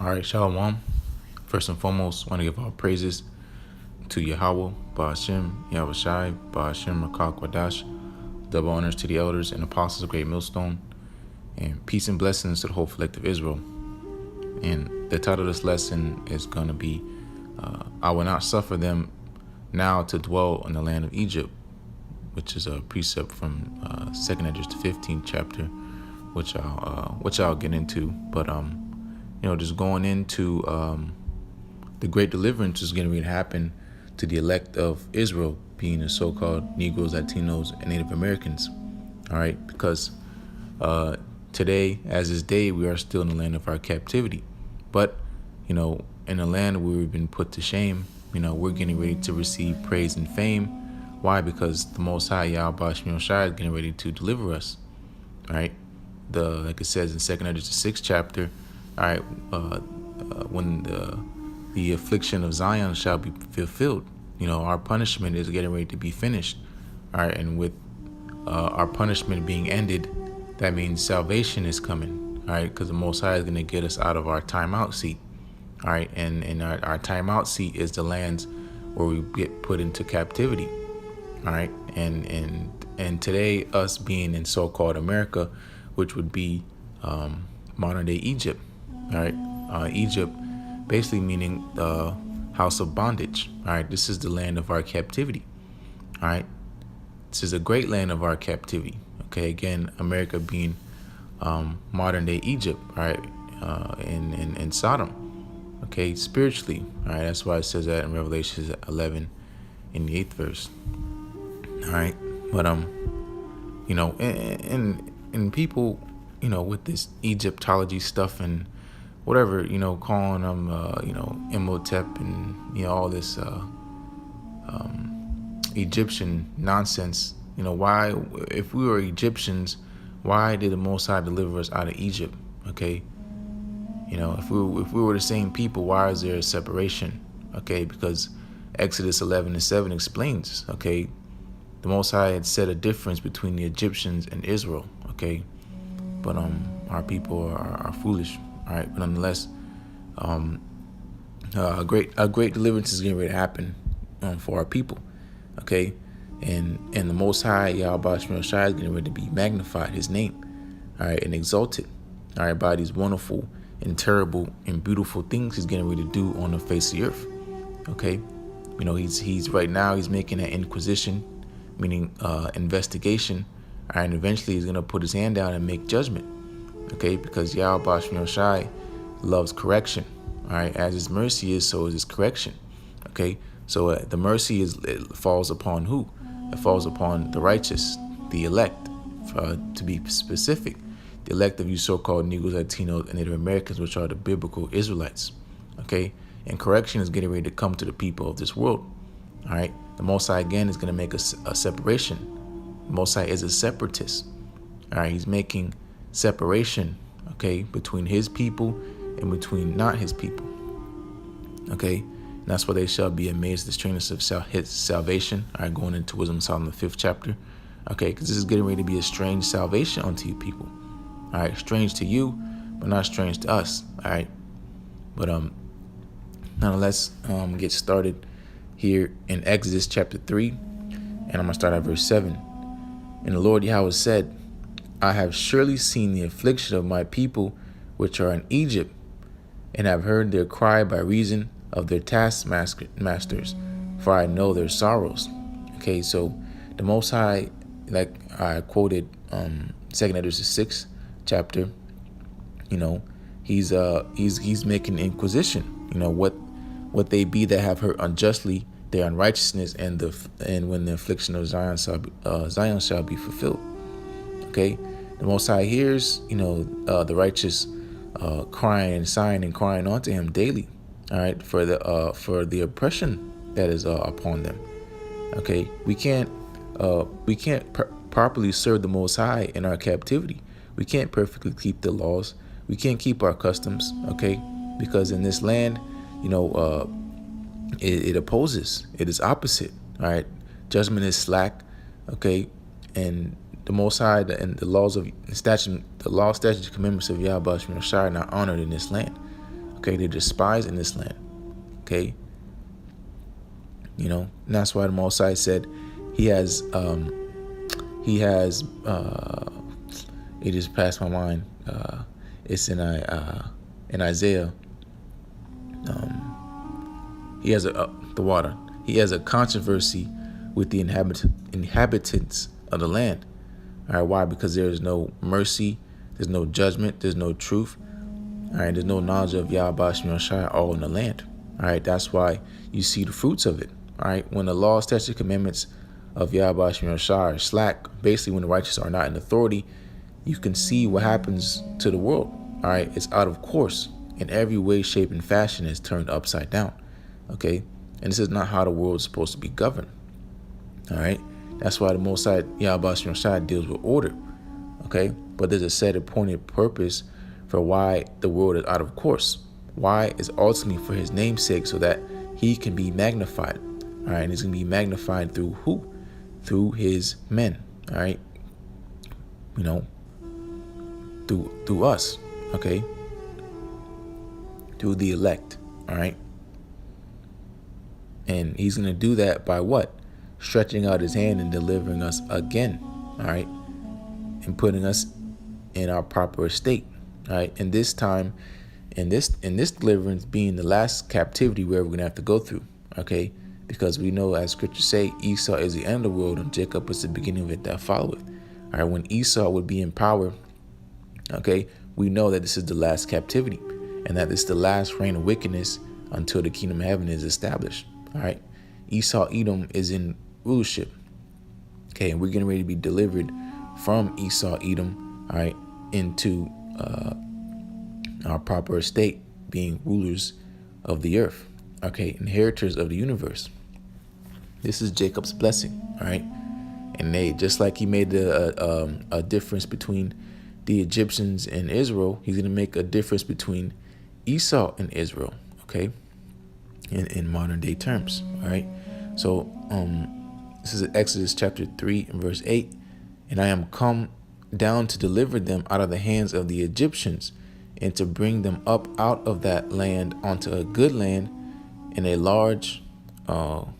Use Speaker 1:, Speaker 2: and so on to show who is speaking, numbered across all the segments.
Speaker 1: All right, Shalom. First and foremost, want to give all praises to Yahweh, Ba'ashem, Yahushai, Ba'ashem, Rakak, Wadash. Double honors to the elders and apostles of Great Millstone. And peace and blessings to the whole collective Israel. And the title of this lesson is going to be, I will not suffer them now to dwell in the land of Egypt, which is a precept from 2nd Esdras, the 15th chapter, which I'll get into. But just going into the great deliverance is going to happen to the elect of Israel, being the so-called Negroes, Latinos, and Native Americans. All right, because today, as this day, we are still in the land of our captivity. But, in the land where we've been put to shame, we're getting ready to receive praise and fame. Why? Because the Most High, Yahweh Shai, is getting ready to deliver us. All right, like it says in 2nd Esdras, the 6th chapter. All right, when the affliction of Zion shall be fulfilled, our punishment is getting ready to be finished. All right, and with our punishment being ended, that means salvation is coming. All right, because the Most High is going to get us out of our timeout seat. All right, and our timeout seat is the lands where we get put into captivity. All right, and today, us being in so-called America, which would be modern day Egypt. All right, Egypt basically meaning the house of bondage. All right, this is the land of our captivity. All right, this is a great land of our captivity. Okay, again, America being modern day Egypt. All right, and Sodom. Okay, spiritually. All right, that's why it says that in Revelation 11 in the 8th verse. All right, but and people, with this Egyptology stuff and whatever, calling them, Imhotep and, all this Egyptian nonsense. Why, if we were Egyptians, why did the Most High deliver us out of Egypt? Okay. If we were the same people, why is there a separation? Okay. Because Exodus 11:7 explains, okay, the Most High had set a difference between the Egyptians and Israel. Okay. But our people are foolish. All right, but nonetheless, a great deliverance is getting ready to happen for our people. Okay, and the Most High, Yahweh Shai, is getting ready to be magnified, His name, all right, and exalted, all right, by these wonderful and terrible and beautiful things He's getting ready to do on the face of the earth. Okay, He's right now He's making an inquisition, meaning investigation, all right, and eventually He's gonna put His hand down and make judgment. Okay, because Yahweh Shai loves correction. All right, as His mercy is, so is His correction. Okay, so the mercy it falls upon who? It falls upon the righteous, the elect, to be specific, the elect of you so-called Negroes, Latinos, and Native Americans, which are the biblical Israelites. Okay, and correction is getting ready to come to the people of this world. All right, the Most High again is going to make a separation. The Most High is a separatist. All right, He's making separation, okay, between His people and between not His people. Okay, and that's why they shall be amazed at the strangeness of His salvation. All right, going into Wisdom of Solomon, the 5th chapter. Okay, because this is getting ready to be a strange salvation unto you people. All right, strange to you, but not strange to us. All right, but now let's get started here in Exodus chapter 3, and I'm gonna start at verse 7. And the Lord Yahweh said, I have surely seen the affliction of my people which are in Egypt, and have heard their cry by reason of their taskmasters, for I know their sorrows. Okay, so the Most High, like I quoted 2nd Esdras, the 6th chapter, he's making inquisition. What they be that have heard unjustly their unrighteousness, and when the affliction of Zion shall be fulfilled. Okay, the Most High hears, the righteous crying and sighing and crying unto Him daily. All right, for the oppression that is upon them. Okay, we can't properly serve the Most High in our captivity. We can't perfectly keep the laws. We can't keep our customs. Okay, because in this land, it opposes. It is opposite. All right, judgment is slack. Okay, and the Most High and the laws of statute, the law, statutes, commandments of Yahweh Shai are not honored in this land. Okay, they're despised in this land. Okay, and that's why the Most High said he has it just passed my mind. It's in Isaiah. He has the water. He has a controversy with the inhabitants of the land. All right, why? Because there is no mercy, there's no judgment, there's no truth. All right, there's no knowledge of Yahweh Shem Shai all in the land. All right, that's why you see the fruits of it. All right, when the laws, statutes, commandments of Yahweh Shem Shai are slack, basically when the righteous are not in authority, you can see what happens to the world. All right, it's out of course in every way, shape, and fashion. Is turned upside down. Okay, and this is not how the world is supposed to be governed. All right, that's why the Most High Yahweh Shem Shai deals with order. Okay, but there's a set appointed purpose for why the world is out of course. Why is ultimately for His name's sake, so that He can be magnified. All right, and He's going to be magnified through who? Through His men. All right, through us. Okay, through the elect. All right, and He's going to do that by what? Stretching out His hand and delivering us again. All right, and putting us in our proper estate. All right, and this time, in this deliverance being the last captivity where we're gonna have to go through. Okay, because we know, as scriptures say, Esau is the end of the world and Jacob is the beginning of it that followeth. All right, when Esau would be in power, okay, we know that this is the last captivity and that this is the last reign of wickedness until the kingdom of heaven is established. All right, Esau Edom is in rulership. Okay, and we're getting ready to be delivered from Esau Edom. All right, into our proper estate, being rulers of the earth, okay, inheritors of the universe. This is Jacob's blessing. All right, and they, just like he made a difference between the Egyptians and Israel, he's going to make a difference between Esau and Israel. Okay, in modern day terms. All right, so this is Exodus chapter 3 and verse 8. And I am come down to deliver them out of the hands of the Egyptians, and to bring them up out of that land onto a good land in a large, and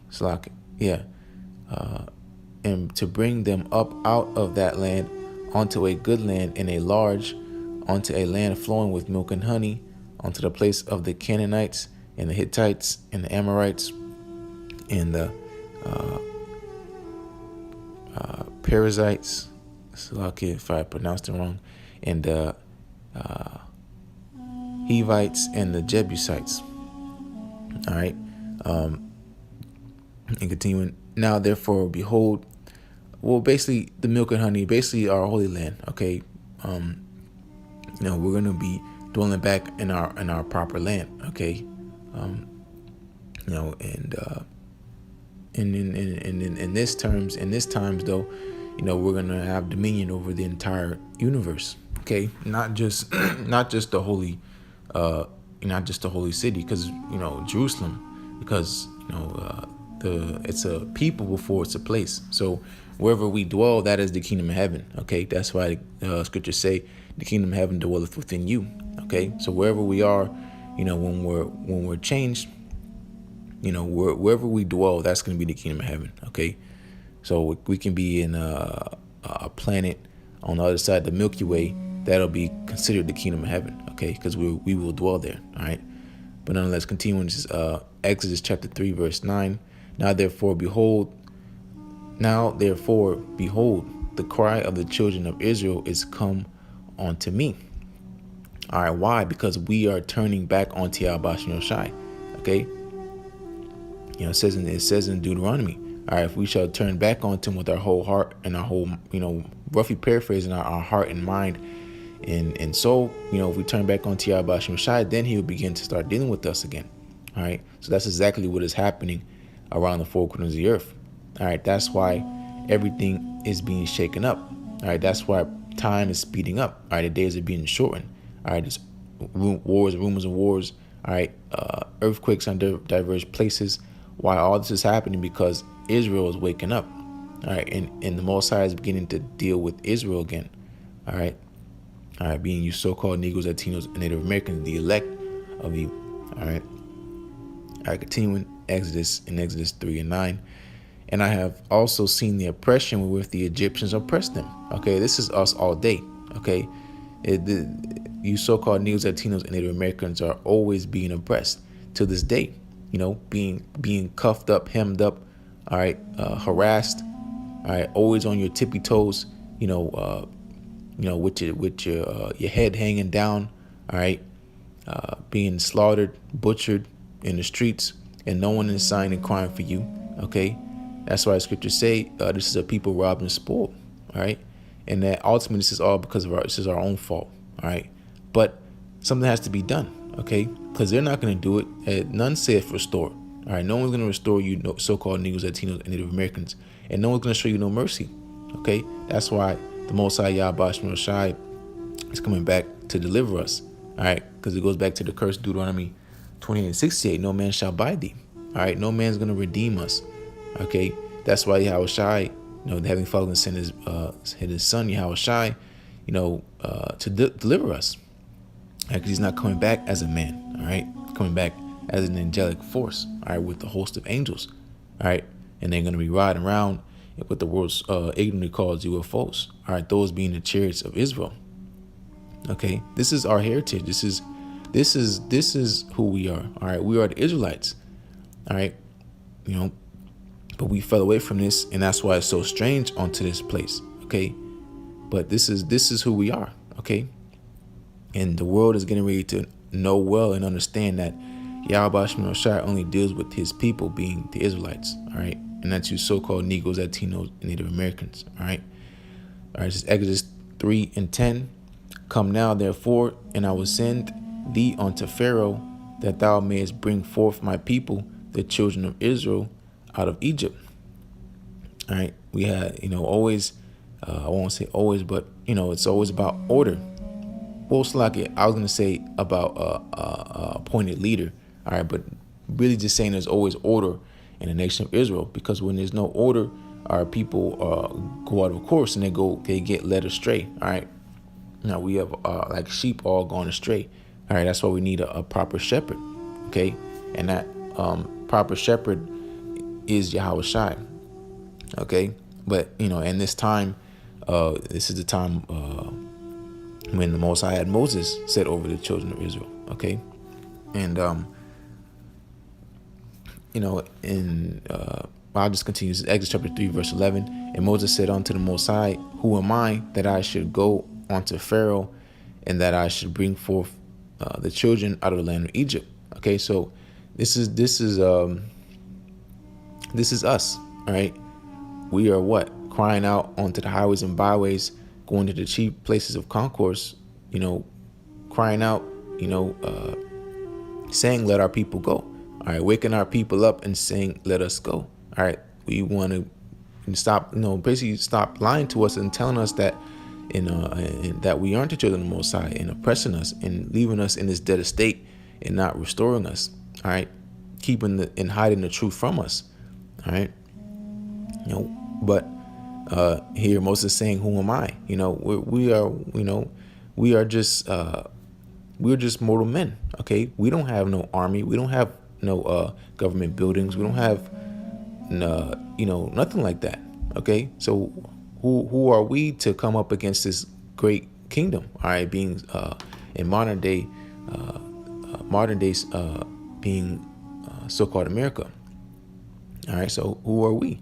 Speaker 1: to bring them up out of that land onto a good land in a large, onto a land flowing with milk and honey, onto the place of the Canaanites and the Hittites and the Amorites and the Perizzites, if I pronounced it wrong, and the Hivites and the Jebusites. All right, and continuing. Now, therefore, behold, basically the milk and honey, basically our holy land. Okay, we're gonna be dwelling back in our proper land. Okay, and in this times though, we're gonna have dominion over the entire universe. Okay, not just the holy, not just the holy city, because Jerusalem, because it's a people before it's a place. So wherever we dwell, that is the kingdom of heaven. Okay, that's why scriptures say the kingdom of heaven dwelleth within you. Okay, so wherever we are, when we're changed, wherever we dwell, that's going to be the kingdom of heaven. Okay, so we can be in a planet on the other side of the Milky Way, that'll be considered the kingdom of heaven. Okay, because we will dwell there. All right, but nonetheless, continuing, this is Exodus chapter 3 verse 9. Now therefore behold, the cry of the children of Israel is come unto me. All right, why? Because we are turning back onto Yahweh Shem Shai. Okay, it says in Deuteronomy. All right, if we shall turn back onto him with our whole heart and our whole, roughly paraphrasing, our heart and mind and soul, if we turn back onto Yahweh Shem Shai, then he will begin to start dealing with us again. All right, so that's exactly what is happening around the four corners of the earth. All right, that's why everything is being shaken up. All right, that's why time is speeding up. All right, the days are being shortened. All right, there's wars, rumors of wars. All right, earthquakes on diverse places. Why all this is happening? Because Israel is waking up. All right, and the Most High is beginning to deal with Israel again. All right, being you so-called Negroes, Latinos, and Native Americans, the elect of you. All right. All right, continuing in Exodus 3 and 9. And I have also seen the oppression wherewith the Egyptians oppressed them. Okay, this is us all day. Okay, you so-called Negroes, Latinos, and Native Americans are always being oppressed to this day. Being cuffed up, hemmed up, all right, harassed, all right, always on your tippy toes. With your head hanging down, all right, being slaughtered, butchered in the streets, and no one is sighing and crying for you. Okay, that's why the scriptures say this is a people robbed and spoiled. All right, and that ultimately this is all because of this is our own fault. All right, but something has to be done. Okay, because they're not going to do it. None saith restore. All right, no one's going to restore you, so-called Negroes, Latinos, and Native Americans, and no one's going to show you no mercy. Okay, that's why the Most High Yahweh Shemel Shai is coming back to deliver us. All right, because it goes back to the curse, Deuteronomy 28:68. No man shall buy thee. All right, no man's going to redeem us. Okay, that's why Yahweh Shai, the Heavenly Father sent his son Yahweh Shai, to deliver us. Because he's not coming back as a man. All right, coming back as an angelic force. All right, with the host of angels. All right, and they're going to be riding around with the world's ignorantly called UFOs. All right, those being the chariots of Israel. Okay, this is our heritage. This is who we are. All right, we are the Israelites. All right, but we fell away from this, and that's why it's so strange onto this place. Okay, but this is who we are. Okay, and the world is getting ready to know well and understand that Yahweh Shemel Shai only deals with his people, being the Israelites. All right, and that's you so-called Negroes, Latinos, and Native Americans. All right, this is Exodus 3 and 10. Come now, therefore, and I will send thee unto Pharaoh, that thou mayest bring forth my people, the children of Israel, out of Egypt. All right, we had, always, I won't say always, but, it's always about order. Most likely, I was going to say about a appointed leader. All right, but really just saying there's always order in the nation of Israel, because when there's no order, our people go out of course and they get led astray. All right. Now we have like sheep all gone astray. All right, that's why we need a proper shepherd. Okay, and that proper shepherd is Yahweh Shai. Okay, but in this time, this is the time when the Most High had Moses set over the children of Israel. Okay, and I'll just continue. This is Exodus chapter 3, verse 11. And Moses said unto the Most High, who am I that I should go unto Pharaoh, and that I should bring forth the children out of the land of Egypt? Okay, so this is us. All right, we are what? Crying out onto the highways and byways, going to the chief places of concourse, crying out, saying, let our people go. All right, waking our people up and saying, let us go. All right, we want to stop, basically stop lying to us and telling us that that we aren't the children of the Most High, and oppressing us and leaving us in this dead state and not restoring us. All right, keeping and hiding the truth from us. All right, but here Moses is saying, who am I? We're just mortal men. Okay, we don't have no army, we don't have no government buildings, we don't have nothing like that. Okay, so who are we to come up against this great kingdom? All right, being in modern days being so-called America. All right, so who are we?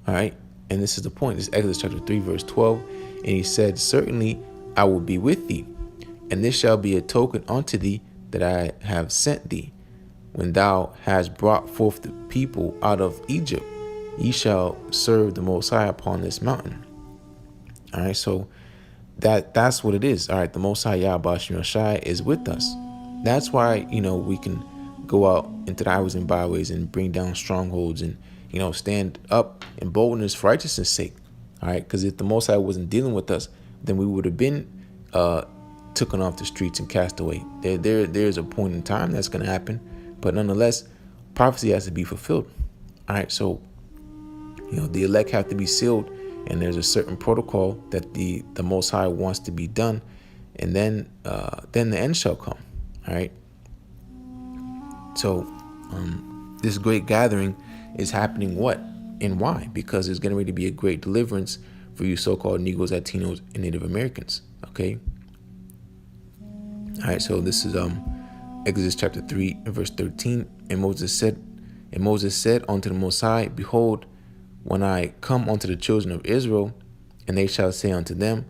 Speaker 1: All right, and this is the point. This is Exodus chapter 3, verse 12. And he said, certainly I will be with thee, and this shall be a token unto thee that I have sent thee. When thou hast brought forth the people out of Egypt, ye shall serve the Most High upon this mountain. All right, so that's what it is. All right, the Most High Yahweh Shemel Shai is with us. That's why we can go out into the highways and byways and bring down strongholds and stand up in boldness for righteousness' sake. All right, because if the Most High wasn't dealing with us, then we would have been taken off the streets and cast away. There's a point in time that's going to happen, but nonetheless, prophecy has to be fulfilled. All right, so the elect have to be sealed, and there's a certain protocol that the Most High wants to be done, and then the end shall come. All right, So this great gathering is happening what and why? Because there's going to be a great deliverance for you so-called Negroes, Latinos, and Native Americans. Okay. All right. So this is Exodus chapter 3 and verse 13. And Moses said unto the Most High, Behold, when I come unto the children of Israel, and they shall say unto them,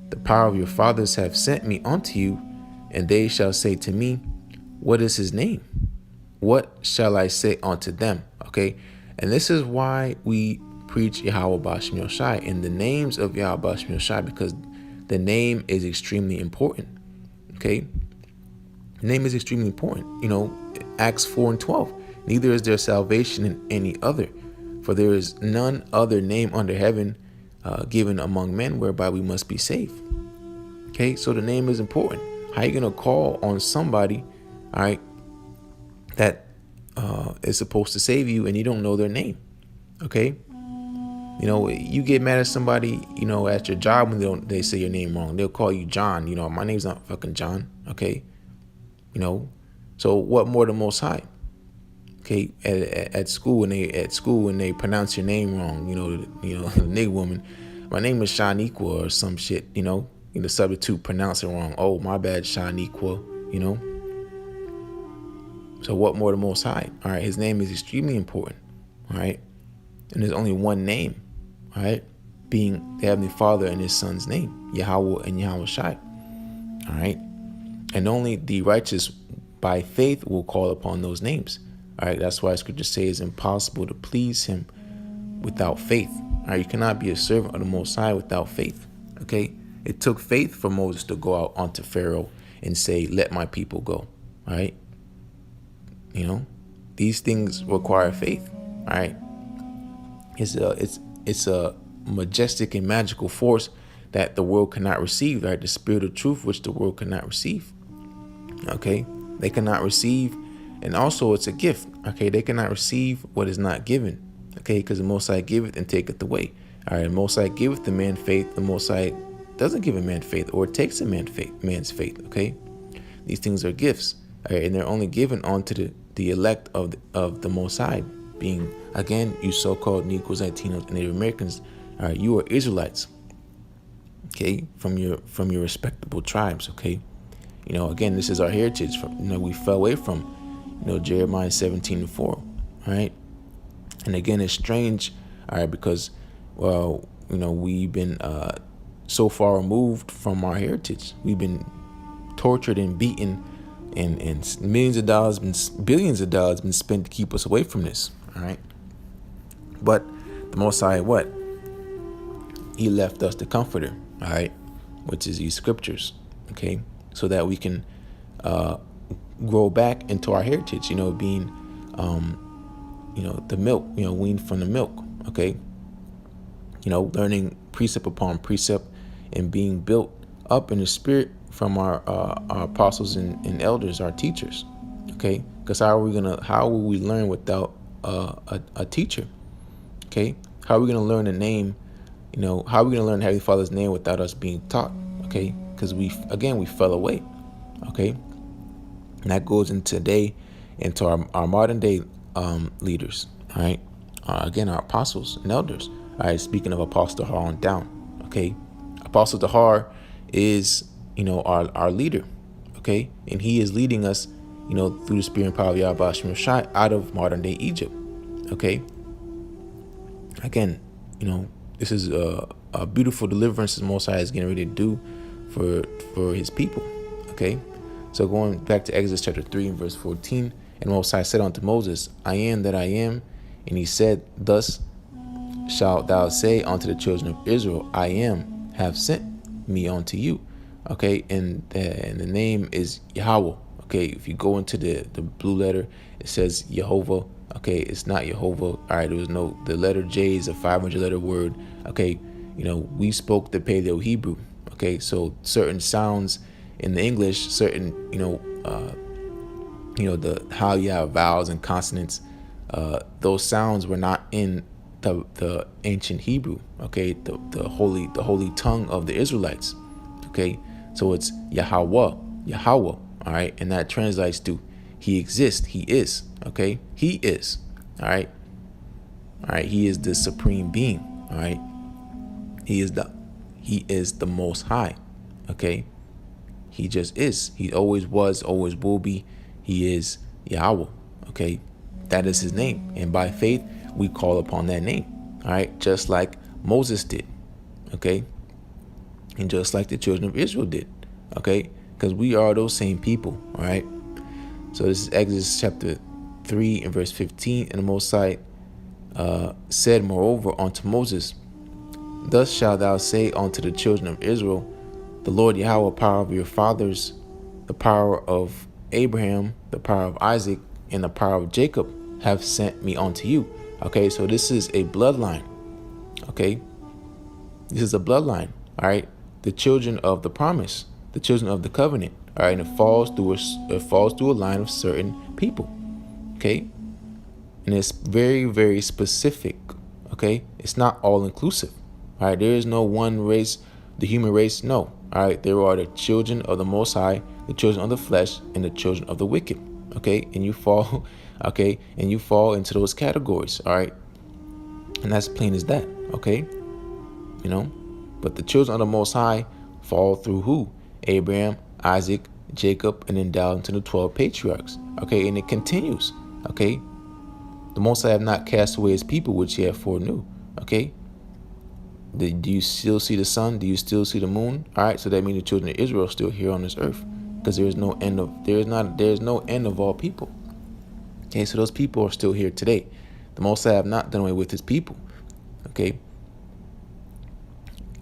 Speaker 1: The power of your fathers have sent me unto you, and they shall say to me, What is his name? What shall I say unto them? Okay. And this is why we preach Yahweh Bashem Yoshai and the names of Yahweh Bashem Yoshai, because the name is extremely important. Okay. The name is extremely important. Acts 4 and 12. Neither is there salvation in any other, for there is none other name under heaven given among men whereby we must be saved. Okay, so the name is important. How are you going to call on somebody, all right, that is supposed to save you and you don't know their name? Okay, you get mad at somebody, at your job when they say your name wrong. They'll call you John. My name's not fucking John. Okay, so what more the Most High? Okay, at school when they pronounce your name wrong, the nigga woman, my name is Shaniqua or some shit, the substitute pronounce it wrong. Oh, my bad, Shaniqua, So what more the Most High? All right, his name is extremely important. All right, and there's only one name. All right, being the Heavenly Father and His Son's name, Yahweh and Yahweh Shai. All right, and only the righteous by faith will call upon those names. All right, that's why Scripture says it's impossible to please Him without faith. All right, you cannot be a servant of the Most High without faith. Okay, it took faith for Moses to go out onto Pharaoh and say, "Let my people go." All right, these things require faith. All right, it's a majestic and magical force that the world cannot receive. Right, the spirit of truth which the world cannot receive. Okay, they cannot receive. And also it's a gift. Okay, they cannot receive what is not given. Okay, because the Most High giveth and taketh away. All right, the Most High giveth the man faith. The Most High doesn't give a man faith, or takes a man's faith. Okay, these things are gifts. All right, and they're only given unto the elect of the Most High, being again you so-called Negroes, Latinos, and Native Americans. All right, you are Israelites. Okay, from your respectable tribes. Okay, again, this is our heritage. We fell away from. Jeremiah 17:4, all right? And again, it's strange, all right, because, we've been so far removed from our heritage. We've been tortured and beaten, and millions of dollars, billions of dollars been spent to keep us away from this, all right? But the Most High, what? He left us the Comforter, all right, which is these scriptures, okay, so that we can grow back into our heritage, being, the milk, weaned from the milk, okay? Learning precept upon precept and being built up in the spirit from our apostles and elders, our teachers, okay? Because how will we learn without a teacher, okay? How are we going to learn the name, how are we going to learn Heavenly Father's name without us being taught, okay? Because we fell away, okay? And that goes into our modern day leaders, all right? Again, our apostles and elders. All right, speaking of Apostle Tahar on down, okay? Apostle Tahar is, our leader, okay? And he is leading us, through the spirit and power of Yahweh Bashem Yoshai out of modern day Egypt, okay? Again, this is a beautiful deliverance the Most High is getting ready to do for his people, okay? So going back to Exodus chapter 3 and verse 14, and Most High said unto Moses, I am that I am. And he said, Thus shalt thou say unto the children of Israel, I am, have sent me unto you. Okay, and the name is Yahweh. Okay, if you go into the blue letter, it says Jehovah. Okay, it's not Jehovah. All right, the letter J is a 500 letter word. Okay, we spoke the Paleo Hebrew. Okay, so certain sounds in the English, certain, the how you have vowels and consonants, those sounds were not in the ancient Hebrew, okay, the holy tongue of the Israelites, okay, so it's Yahweh, all right, and that translates to He exists. He is. Okay. He is. All right. All right. He is the supreme being. All right. He is the most high. Okay. He just is. He always was, always will be. He is Yahweh. Okay. That is his name. And by faith, we call upon that name. All right. Just like Moses did. Okay. And just like the children of Israel did. Okay. Because we are those same people. All right. So this is Exodus chapter 3 and verse 15. And the Most High said moreover unto Moses, thus shalt thou say unto the children of Israel, the Lord Yahweh, power of your fathers, the power of Abraham, the power of Isaac, and the power of Jacob have sent me unto you. Okay, so this is a bloodline. Okay, this is a bloodline. All right, the children of the promise, the children of the covenant. All right, and it falls through a line of certain people. Okay, and it's very, very specific. Okay, it's not all inclusive. All right, there is no one race, the human race. No. All right, there are the children of the Most High, the children of the flesh, and the children of the wicked. Okay, and you fall, okay, and you fall into those categories. All right, and that's plain as that. Okay, you know, but the children of the Most High fall through who? Abraham, Isaac, Jacob, and then down to the 12 patriarchs. Okay, and it continues. Okay, the Most High have not cast away his people, which he have foreknew. Okay. Do you still see the sun? Do you still see the moon? All right, so that means the children of Israel are still here on this earth, because there is no end of all people. Okay, so those people are still here today. The Most High have not done away with his people. Okay,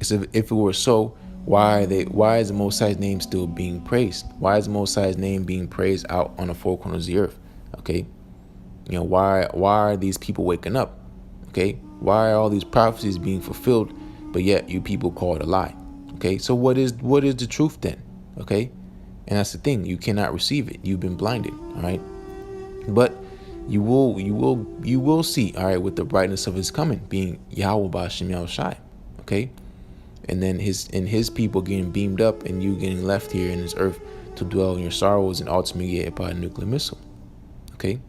Speaker 1: so if it were so, why is the Most High's name still being praised? Why is the Most High's name being praised out on the four corners of the earth? Okay, you know, why are these people waking up? Okay, why are all these prophecies being fulfilled, but yet you people call it a lie? Okay, so what is the truth then? Okay, and that's the thing, you cannot receive it. You've been blinded. All right, but you will see. All right, with the brightness of his coming, being Yahweh Ba'ashem Yahushai. Okay, and then his people getting beamed up, and you getting left here in this earth to dwell in your sorrows and ultimately get hit by a nuclear missile. Okay,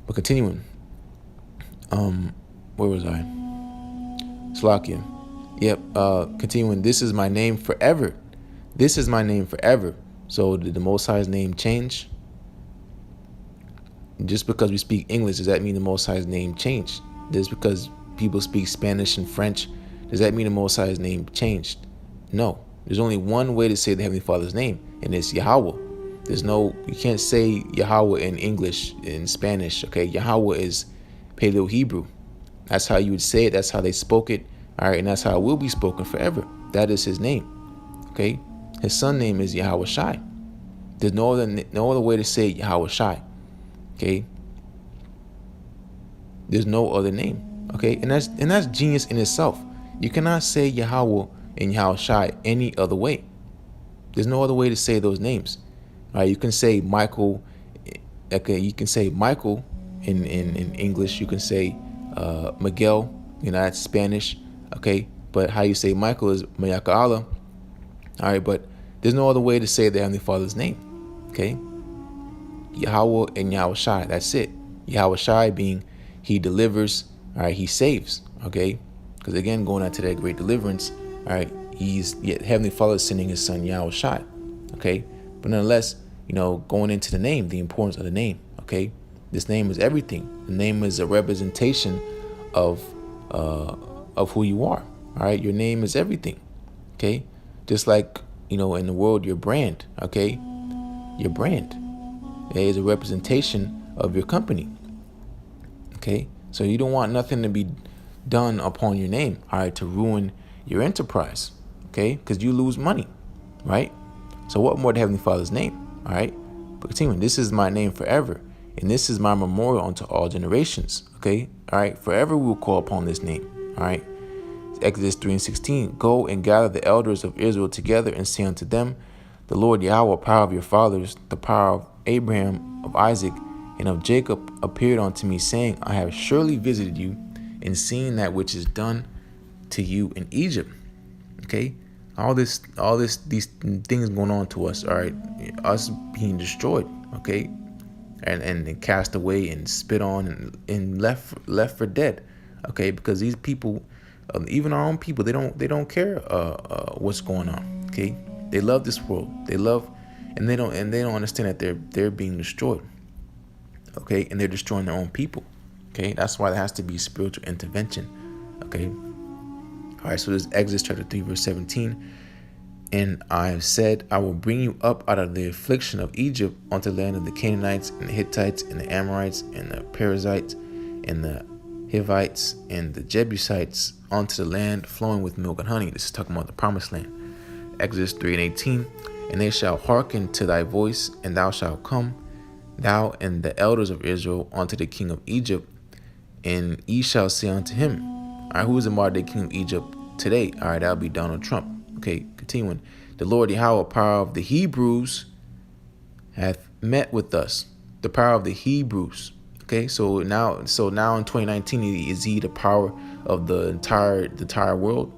Speaker 1: but continuing. Where was I? Slakia. Yep. Continuing. This is my name forever. This is my name forever. So did the Most High's name change? Just because we speak English, does that mean the Most High's name changed? Just because people speak Spanish and French, does that mean the Most High's name changed? No. There's only one way to say the Heavenly Father's name, and it's Yahweh. You can't say Yahweh in English, in Spanish. Okay, Yahweh is Paleo Hebrew. That's how you would say it. That's how they spoke it. All right, and that's how it will be spoken forever. That is his name. Okay, his son name is Yahweh Shai. There's no other way to say Yahweh Shai. Okay, there's no other name. Okay, and that's genius in itself. You cannot say Yahweh and Yahweh Shai any other way. There's no other way to say those names. All right, you can say Michael. Okay, you can say Michael in English. You can say Miguel, you know, that's Spanish. Okay, but how you say Michael is Mayaka Allah. All right, but there's no other way to say the Heavenly Father's name. Okay, Yahweh and Yahweh Shai, that's it. Yahweh Shai being he delivers. All right, he saves. Okay, because again, going on to that great deliverance. All right, Heavenly Father is sending his son Yahweh Shai. Okay, but nonetheless, you know, going into the name, the importance of the name. Okay, this name is everything. The name is a representation of who you are. All right, your name is everything. Okay, just like, you know, in the world, your brand. Okay, your brand is a representation of your company. Okay, so you don't want nothing to be done upon your name. All right, to ruin your enterprise. Okay, because you lose money, right? So what more to Heavenly Father's name? All right, but continuing, this is my name forever. And this is my memorial unto all generations. Okay. All right. Forever we will call upon this name. All right. Exodus 3:16. Go and gather the elders of Israel together and say unto them, the Lord Yahweh, power of your fathers, the power of Abraham, of Isaac, and of Jacob appeared unto me, saying, I have surely visited you and seen that which is done to you in Egypt. Okay. These things going on to us. All right. Us being destroyed. Okay. and cast away and spit on and left for dead. Okay, because these people, even our own people, they don't care what's going on. Okay, they love this world. They love, and they don't understand that they're being destroyed. Okay, and they're destroying their own people. Okay, that's why there has to be spiritual intervention. Okay, all right. So this is Exodus chapter 3 verse 17. And I have said, I will bring you up out of the affliction of Egypt unto the land of the Canaanites and the Hittites and the Amorites and the Perizzites and the Hivites and the Jebusites unto the land flowing with milk and honey. This is talking about the promised land. Exodus 3:18. And they shall hearken to thy voice, and thou shalt come, thou and the elders of Israel, unto the king of Egypt, and ye shall say unto him. All right, who is the modern day king of Egypt today? All right, that'll be Donald Trump. Okay, continuing. The Lord Yahweh, power of the Hebrews, hath met with us. The power of the Hebrews. Okay, so now in 2019, is he the power of the entire world?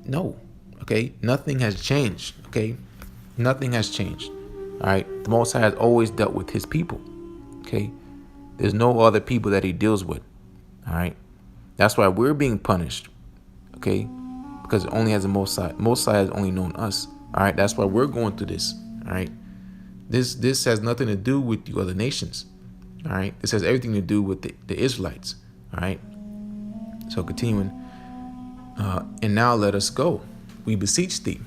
Speaker 1: No. Okay, nothing has changed. Okay, nothing has changed. All right, the Most High has always dealt with his people. Okay, there's no other people that he deals with. All right, that's why we're being punished. Okay, because it only has the Most High. Most High has only known us. All right, that's why we're going through this. All right, this has nothing to do with the other nations. All right, this has everything to do with the Israelites. All right, so continuing. And now let us go, we beseech thee.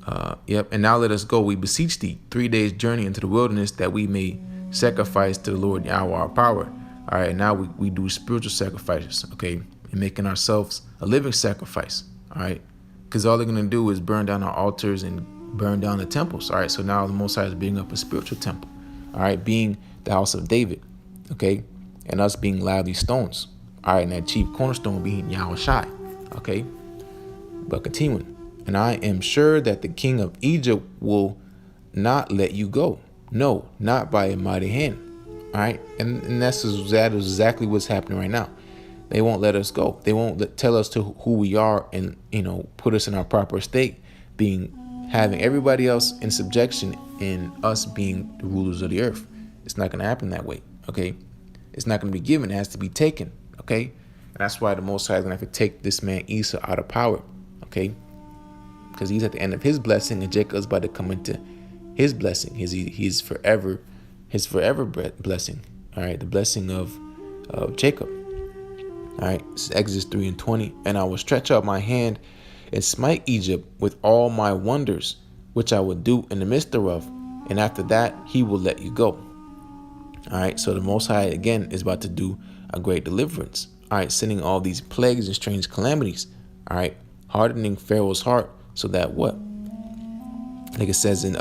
Speaker 1: And now let us go, we beseech thee, 3 days journey into the wilderness, that we may sacrifice to the Lord Yahweh our power. All right, now we do spiritual sacrifices. Okay, and making ourselves a living sacrifice. All right, because all they're going to do is burn down our altars and burn down the temples. All right, so now the Most High is building up a spiritual temple. All right, being the house of David. Okay, and us being lively stones. All right, and that chief cornerstone being Yahweh Shai. Okay, but continuing. And I am sure that the king of Egypt will not let you go. No, not by a mighty hand. All right, and that is exactly what's happening right now. They won't let us go. They won't tell us to who we are and, put us in our proper state, having everybody else in subjection and us being the rulers of the earth. It's not going to happen that way. Okay, it's not going to be given. It has to be taken. Okay, and that's why the Most High is going to have to take this man Esau out of power. Okay, because he's at the end of his blessing, and Jacob's about to come into his blessing. His forever blessing. All right, the blessing of Jacob. All right, this is Exodus 3:20. And I will stretch out my hand and smite Egypt with all my wonders, which I will do in the midst thereof. And after that, he will let you go. All right, so the Most High again is about to do a great deliverance. All right, sending all these plagues and strange calamities. All right, hardening Pharaoh's heart so that what? Like it says in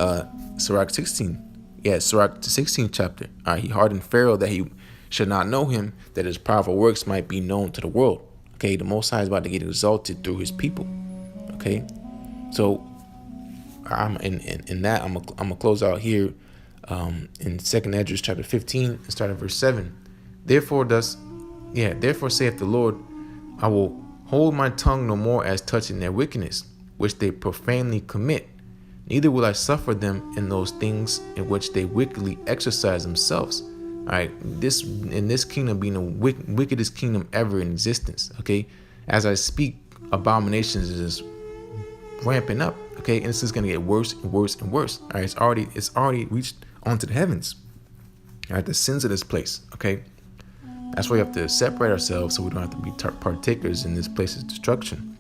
Speaker 1: Sirach 16. Yeah, Sirach 16 chapter. All right, he hardened Pharaoh that he should not know him, that his powerful works might be known to the world. Okay, the Most High is about to get exalted through his people. Okay, so I'm gonna close out here in 2nd Esdras chapter 15 and start at verse 7. Therefore saith the Lord, I will hold my tongue no more as touching their wickedness, which they profanely commit. Neither will I suffer them in those things in which they wickedly exercise themselves. All right, this kingdom being the wickedest kingdom ever in existence. Okay, as I speak, abominations is ramping up. Okay, and this is going to get worse and worse and worse. All right, it's already reached onto the heavens. All right, the sins of this place. Okay, that's why we have to separate ourselves so we don't have to be partakers in this place's destruction.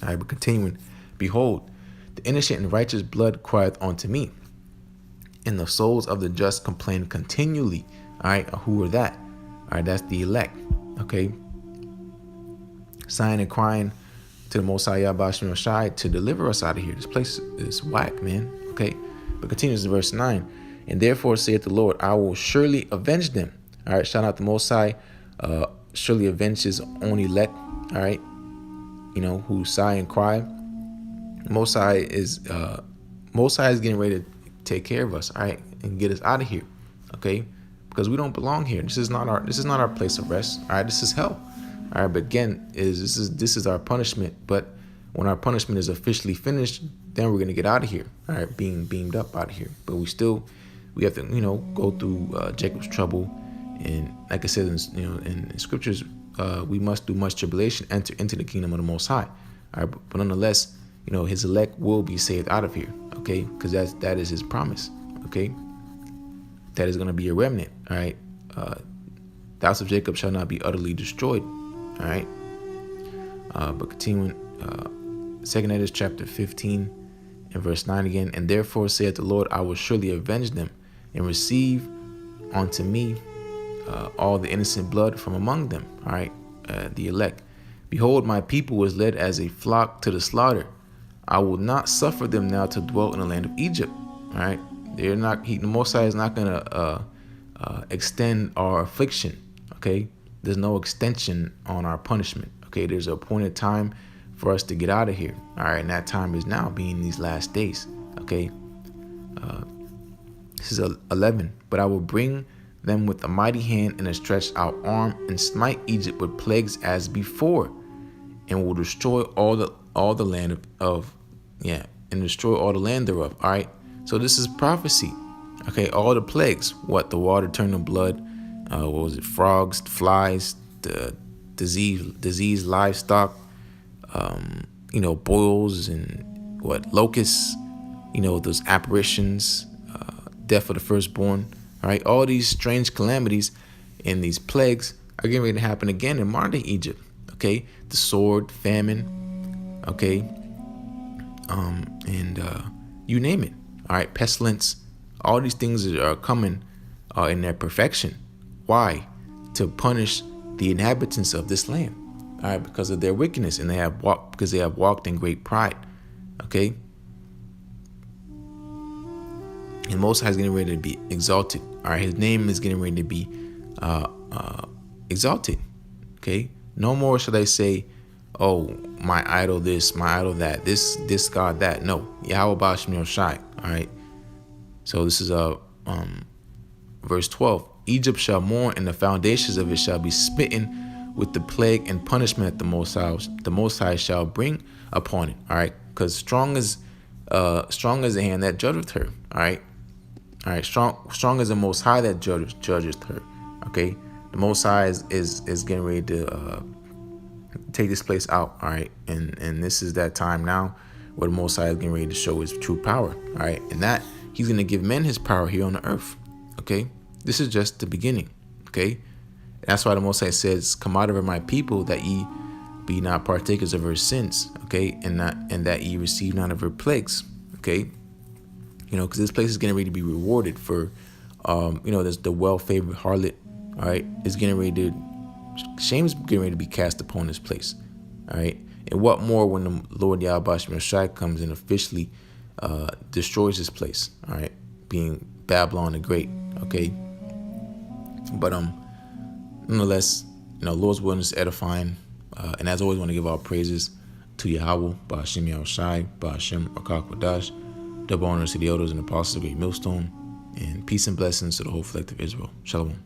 Speaker 1: All right, but continuing, behold, the innocent and righteous blood crieth unto me, and the souls of the just complain continually. All right, who are that? All right, that's the elect. Okay, sighing and crying to the Most High Yahweh Shem Shai to deliver us out of here. This place is whack, man. Okay, but continues in verse 9. And therefore saith the Lord, I will surely avenge them. All right, shout out the Most High. Surely avenge his own elect. All right, who sigh and cry. Most High is getting ready to take care of us, all right, and get us out of here, okay? Because we don't belong here. This is not our place of rest. All right, this is hell. All right, but again, this is our punishment. But when our punishment is officially finished, then we're going to get out of here, all right, being beamed up out of here. But we have to, go through Jacob's trouble. And like I said, in scriptures, we must do much tribulation, enter into the kingdom of the Most High. All right, but nonetheless, his elect will be saved out of here, okay? Because that is his promise, okay? That is going to be a remnant, all right? The house of Jacob shall not be utterly destroyed, all right? But continuing, 2 Edges chapter 15 and verse 9 again. And therefore saith the Lord, I will surely avenge them and receive unto me all the innocent blood from among them, all right? The elect. Behold, my people was led as a flock to the slaughter. I will not suffer them now to dwell in the land of Egypt, all right? They're not. The Most High is not going to extend our affliction, okay? There's no extension on our punishment, okay? There's an appointed time for us to get out of here, all right? And that time is now, being these last days, okay? This is 11. But I will bring them with a mighty hand and a stretched out arm, and smite Egypt with plagues as before, and will destroy all the land and destroy all the land thereof. All right. So this is prophecy. Okay, all the plagues. What? The water turned to blood. What was it? Frogs, flies, the disease livestock. Boils and locusts. Those apparitions. Death of the firstborn. All right, all these strange calamities and these plagues are getting ready to happen again in modern day Egypt. Okay, the sword, famine. Okay, and you name it. All right, pestilence. All these things are coming in their perfection. Why? To punish the inhabitants of this land. All right, because of their wickedness, and they have walked in great pride. Okay. And Most High is getting ready to be exalted. All right, his name is getting ready to be exalted. Okay, no more shall they say, "Oh, my idol this, my idol that, this God that." No, Yahweh Ba'ashem Yoshai. All right. So this is verse 12. Egypt shall mourn, and the foundations of it shall be smitten with the plague and punishment that the Most High shall bring upon it. All right, because strong as the hand that judgeth her. All right. All right, strong as the Most High that judgeth her. Okay, the Most High is getting ready to take this place out. All right, and this is that time now where the Most High is getting ready to show his true power. All right, and that he's going to give men his power here on the earth. Okay, this is just the beginning. Okay, and that's why the Most High says, "Come out of her, my people, that ye be not partakers of her sins." Okay, and that ye receive none of her plagues. Okay. Because this place is getting ready to be rewarded for, there's the well-favored harlot, all right, is getting ready to, shame's getting ready to be cast upon this place, all right? And what more when the Lord Yahweh Ba'ashem Yoshai comes and officially destroys this place, all right, being Babylon the Great, okay? But, nonetheless, Lord's will is edifying, and as always, want to give our praises to Yahweh Ba'ashem Yoshai, Ba'ashem Rakak Wadash. Double honors to the elders and apostles of Great Millstone, and peace and blessings to the whole collective Israel. Shalom.